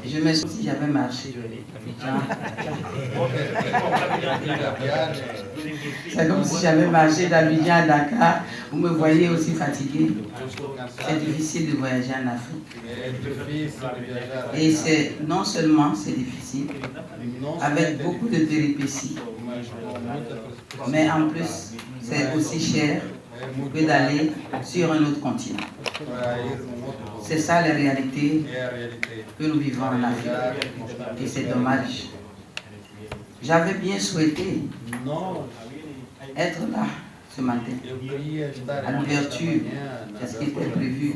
Je me souviens si j'avais marché c'est comme si j'avais marché d'Abidjan à Dakar. Vous me voyez aussi fatigué. C'est difficile de voyager en Afrique. Et c'est non seulement c'est difficile, avec beaucoup de péripéties, mais en plus c'est aussi cher que d'aller sur un autre continent. C'est ça la réalité que nous vivons en Afrique. Et c'est dommage. J'avais bien souhaité être là ce matin, à l'ouverture, c'est ce qui était prévu.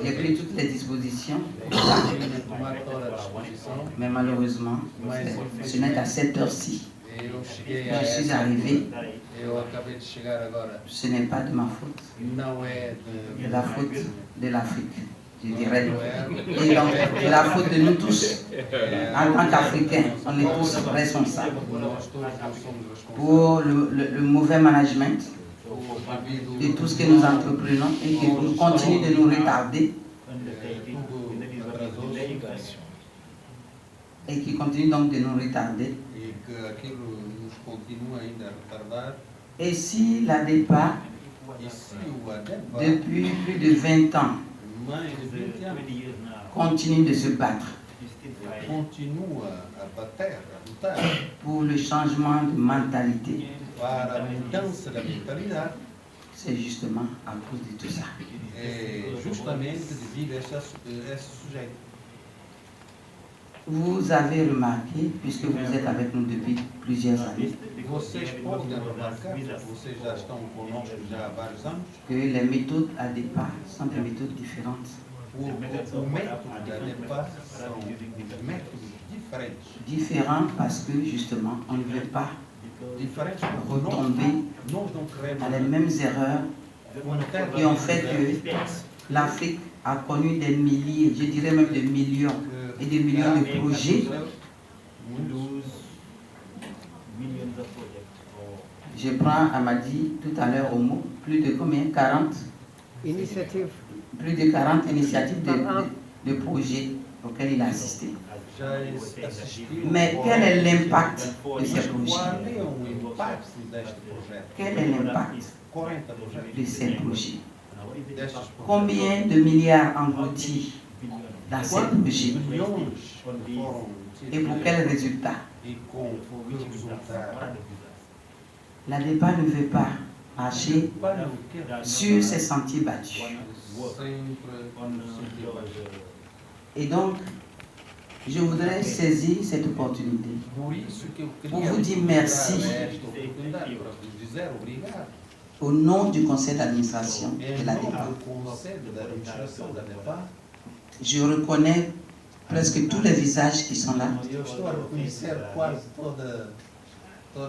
J'ai pris toutes les dispositions, mais malheureusement, ce n'est qu'à cette heure-ci. Je suis arrivé. Ce n'est pas de ma faute, c'est la faute de l'Afrique, je dirais. Et donc, c'est la faute de nous tous. En tant qu'Africains, on est tous responsables pour le mauvais management de tout ce que nous entreprenons et qui continue de nous retarder. Et qui continue donc de nous retarder. Et si l'ADEPA, depuis plus de 20 ans, continue de se battre pour le changement de mentalité, c'est justement à cause de tout ça. Vous avez remarqué, puisque vous êtes avec nous depuis plusieurs années, que les méthodes ADEPA sont des méthodes différentes. Différents parce que justement, on ne veut pas retomber dans les mêmes erreurs qui ont fait que l'Afrique a connu des milliers, je dirais même des millions et des millions de projets. Je prends Amadi tout à l'heure au mot, plus de combien? 40 initiatives. Plus de 40 initiatives de projets auxquels il a assisté. Mais quel est l'impact de ces projets? Quel est l'impact de ces projets? Combien de milliards engloutis dans ces projets? Et pour quels résultats? L'ADEPA ne veut pas marcher sur ces sentiers battus. Et donc, je voudrais saisir cette opportunité pour vous dire merci au nom du conseil d'administration de l'ADEPA. Je reconnais presque tous les visages qui sont là,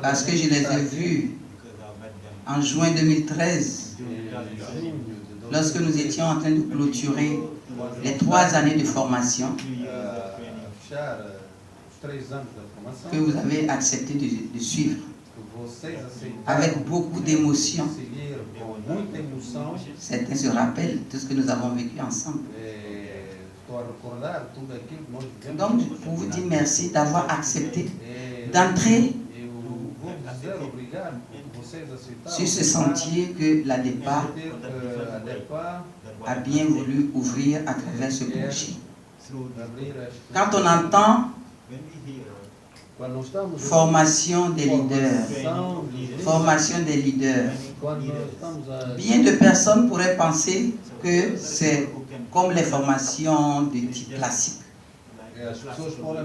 parce que je les ai vus en juin 2013, lorsque nous étions en train de clôturer les 3 années de formation que vous avez accepté de suivre avec beaucoup d'émotion. Certains se rappellent tout ce que nous avons vécu ensemble. Donc, pour vous dire merci d'avoir accepté d'entrer sur ce sentier que l'ADEPA a bien voulu ouvrir à travers ce projet. Quand on entend formation des leaders, bien de personnes pourraient penser que c'est comme les formations de type classique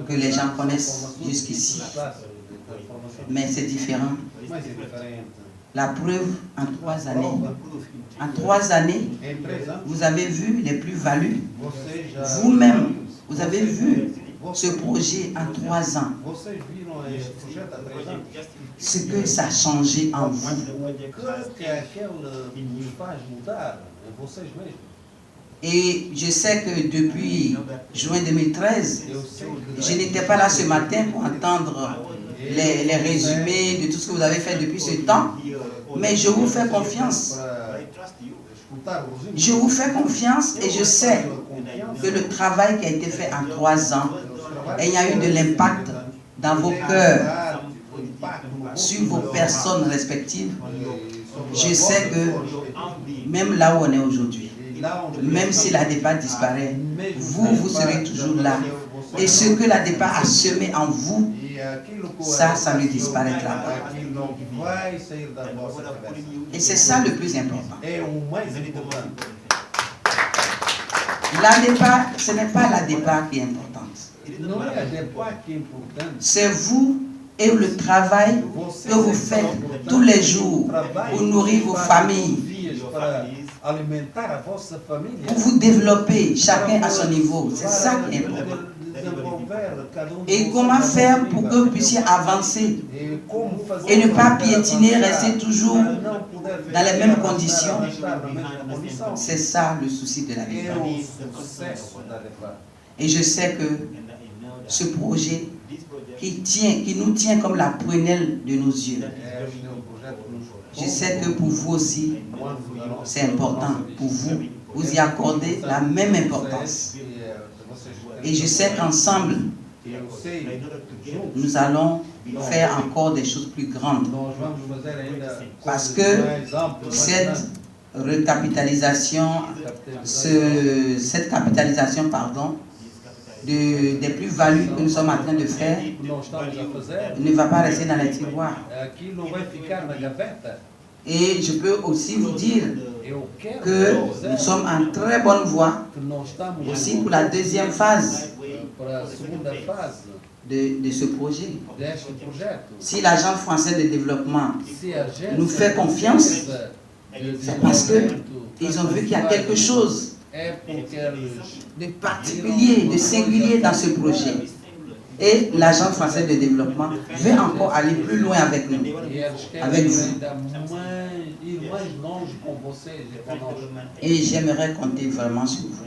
que les gens connaissent jusqu'ici. Mais c'est différent. La preuve, en 3 années. En 3 années, vous avez vu les plus-values. Vous-même, vous avez vu ce projet en 3 ans. Ce que ça a changé en vous. Et je sais que depuis juin 2013, je n'étais pas là ce matin pour entendre les résumés de tout ce que vous avez fait depuis ce temps, mais je vous fais confiance. Je vous fais confiance et je sais que le travail qui a été fait en 3 ans ait eu de l'impact dans vos cœurs, sur vos personnes respectives. Je sais que même là où on est aujourd'hui, même si la départ disparaît, vous serez toujours là. Et ce que la départ a semé en vous, ça ne disparaîtra pas. Et c'est ça le plus important. La départ, ce n'est pas la départ qui est importante. C'est vous et le travail que vous faites tous les jours pour nourrir vos familles, pour vous développer chacun à son niveau. C'est ça qui est important. Et comment faire pour que vous puissiez avancer et ne pas piétiner, rester toujours dans les mêmes conditions. C'est ça le souci de la vie. Et je sais que ce projet qui nous tient comme la prunelle de nos yeux, je sais que pour vous aussi, c'est important. Pour vous, vous y accordez la même importance. Et je sais qu'ensemble, nous allons faire encore des choses plus grandes. Parce que cette recapitalisation, cette capitalisation, des plus-values que nous sommes en train de faire ne va pas rester dans les tiroirs. Et je peux aussi vous dire que nous sommes en très bonne voie aussi pour la deuxième phase de ce projet. Si l'Agence française de développement nous fait confiance, c'est parce qu'ils ont vu qu'il y a quelque chose de particulier, de singulier dans ce projet. Et l'Agence française de développement veut encore aller plus loin avec nous, avec vous. Et j'aimerais compter vraiment sur vous.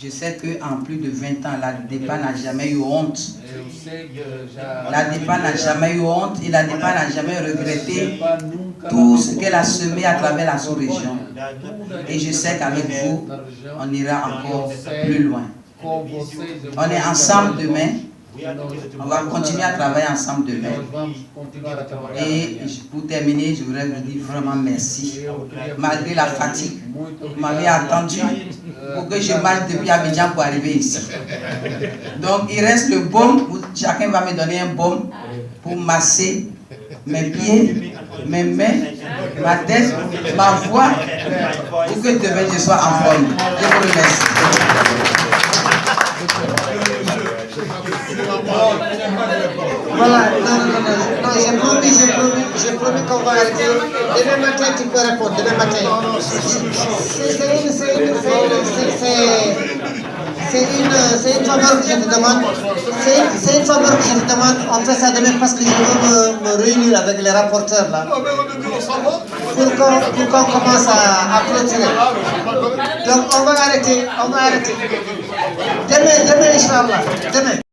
Je sais qu'en plus de 20 ans, la DEPA n'a jamais eu honte. La DEPA n'a jamais eu honte et la DEPA n'a jamais regretté tout ce qu'elle a semé à travers la sous-région. Et je sais qu'avec vous, on ira encore plus loin. On est ensemble demain. On va continuer à travailler ensemble demain. Et pour terminer, je voudrais vous dire vraiment merci. Malgré la fatigue, vous m'avez attendu pour que je marche depuis Abidjan pour arriver ici. Donc il reste le baume. Chacun va me donner un baume pour masser mes pieds, mes mains, ma tête, ma voix, pour que demain je sois en forme. Je vous remercie. Voilà, non, j'ai promis qu'on va arrêter. Demain matin, tu peux répondre, demain matin. C'est une faveur que je te demande. C'est une faveur que je te demande. On fait ça demain parce que je veux me réunir avec les rapporteurs là. Pour qu'on commence à clôturer. Donc on va arrêter. Demain, Inch'Allah. Demain.